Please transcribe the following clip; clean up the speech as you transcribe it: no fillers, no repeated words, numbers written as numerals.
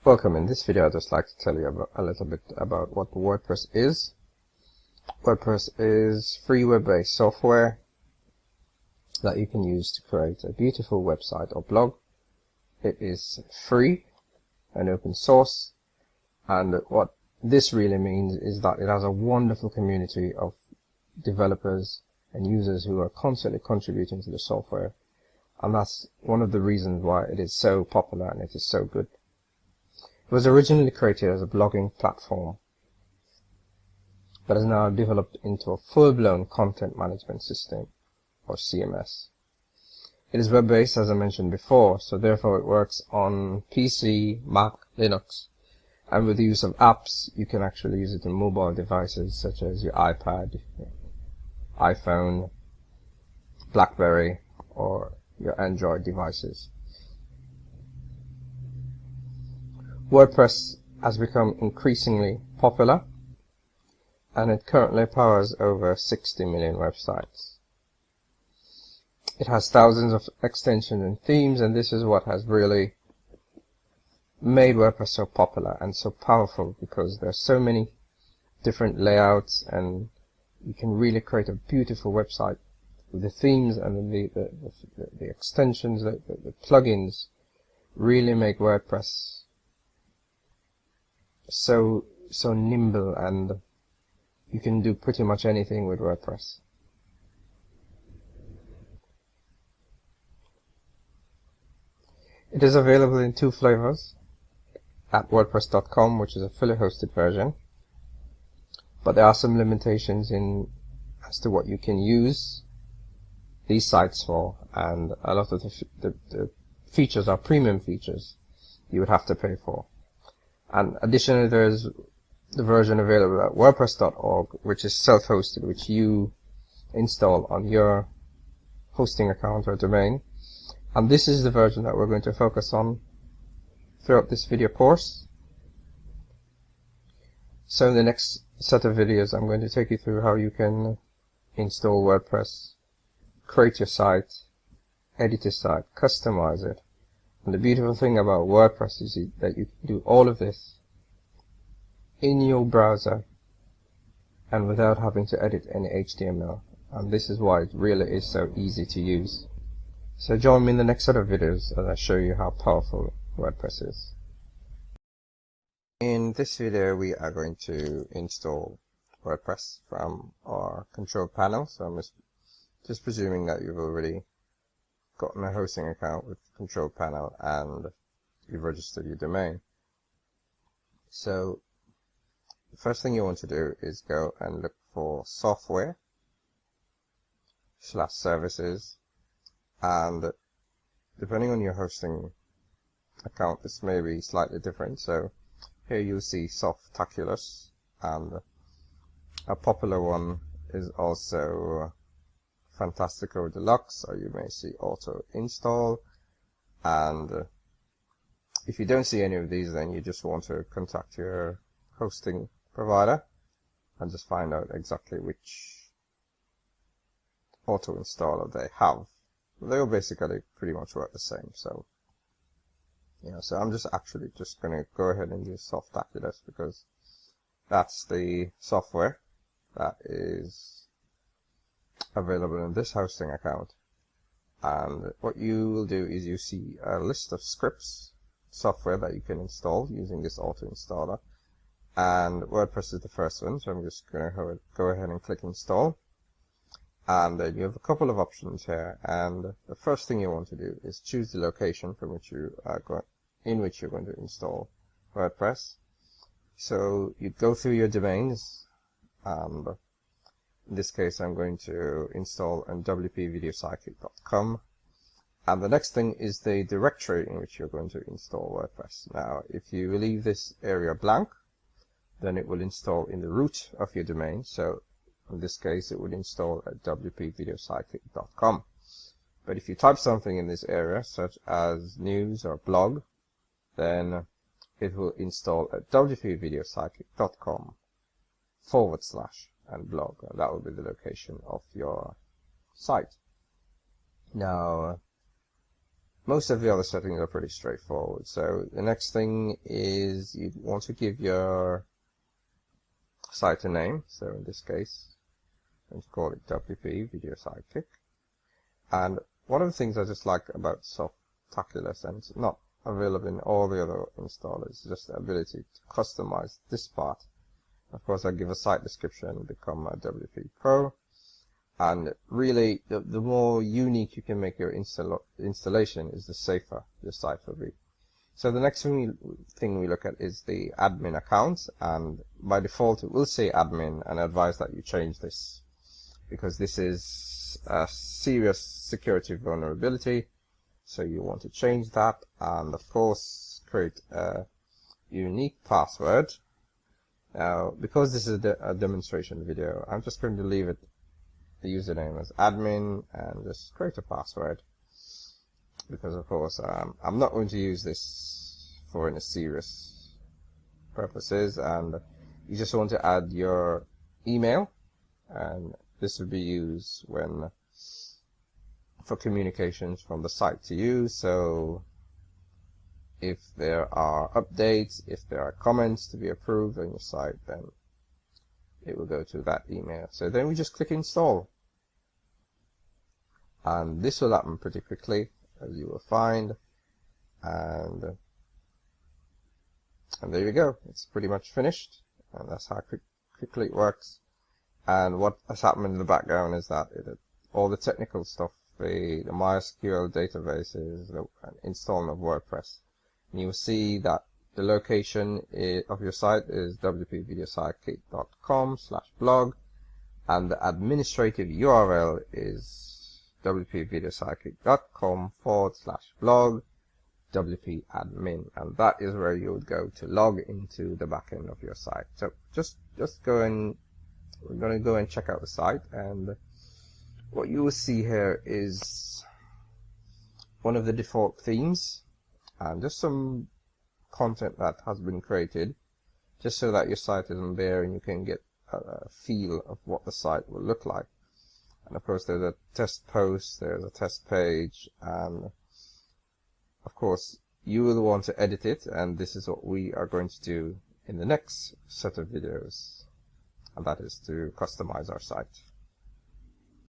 Welcome. In this video I'd just like to tell you a little bit about what WordPress is. WordPress is free web-based software that you can use to create a beautiful website or blog. It is free and open source, and what this really means is that it has a wonderful community of developers and users who are constantly contributing to the software, and that's one of the reasons why it is so popular and it is so good. It was originally created as a blogging platform, but is now developed into a full-blown content management system, or CMS. It is web-based, as I mentioned before, so therefore it works on PC, Mac, Linux, and with the use of apps, you can actually use it on mobile devices such as your iPad, your iPhone, BlackBerry, or your Android devices. WordPress has become increasingly popular, and it currently powers over 60 million websites. It has thousands of extensions and themes, and this is what has really made WordPress so popular and so powerful, because there are so many different layouts and you can really create a beautiful website with the themes and the extensions, the plugins really make WordPress so nimble, and you can do pretty much anything with WordPress. It is available in two flavors at wordpress.com, which is a fully hosted version, but there are some limitations as to what you can use these sites for, and a lot of the features are premium features you would have to pay for. And additionally, there's the version available at wordpress.org, which is self-hosted, which you install on your hosting account or domain. And this is the version that we're going to focus on throughout this video course. So in the next set of videos, I'm going to take you through how you can install WordPress, create your site, edit your site, customize it. And the beautiful thing about WordPress is that you can do all of this in your browser and without having to edit any HTML. And this is why it really is so easy to use. So join me in the next set of videos as I show you how powerful WordPress is. In this video we are going to install WordPress from our control panel. So I'm just presuming that you've already gotten a hosting account with control panel and you've registered your domain. So the first thing you want to do is go and look for software/services, and depending on your hosting account this may be slightly different. So here you'll see Softaculous, and a popular one is also Fantastico Deluxe, or you may see Auto Install. And if you don't see any of these, then you just want to contact your hosting provider and just find out exactly which auto installer they have. They all basically pretty much work the same. So so I'm just going to go ahead and use Softaculous because that's the software that is available in this hosting account. And what you will do is you see a list of scripts, software that you can install using this auto installer, and WordPress is the first one, so I'm just going to go ahead and click install. And then you have a couple of options here, and the first thing you want to do is choose the location from which you're going to install WordPress. So you go through your domains, and in this case I'm going to install on wpvideosidekick.com, and the next thing is the directory in which you're going to install WordPress. Now if you leave this area blank, then it will install in the root of your domain. So in this case it would install at wpvideosidekick.com. But if you type something in this area such as news or blog, then it will install at wpvideosidekick.com / and blog, and that will be the location of your site. Now most of the other settings are pretty straightforward. So the next thing is you want to give your site a name. So in this case, I'm going to call it WP Video Sidekick. And one of the things I just like about Softaculous, and it's not available in all the other installers, is just the ability to customize this part. Of course, I give a site description, become a WP Pro. And really, the more unique you can make your installation is the safer your site will be. So the next thing we look at is the admin account, and by default it will say admin, and I advise that you change this because this is a serious security vulnerability. So you want to change that, and of course create a unique password. Now, because this is a demonstration video, I'm just going to leave it the username as admin and just create a password, because of course I'm not going to use this for any serious purposes, and you just want to add your email, and this will be used when for communications from the site to you. So if there are updates, if there are comments to be approved on your site, then it will go to that email. So then we just click install, and this will happen pretty quickly, as you will find, and there you go. It's pretty much finished, and that's how quickly it works. And what has happened in the background is that all the technical stuff, the MySQL databases, the installing of WordPress, and you will see that the location of your site is wpvideosidekick.com/blog, and the administrative URL is wpvideosidekick.com/blog wp-admin, and that is where you would go to log into the backend of your site. So just go and we're going to go and check out the site, and what you will see here is one of the default themes and just some content that has been created just so that your site is on there and you can get a feel of what the site will look like. And of course there's a test post, there's a test page, and of course you will want to edit it, and this is what we are going to do in the next set of videos, and that is to customize our site.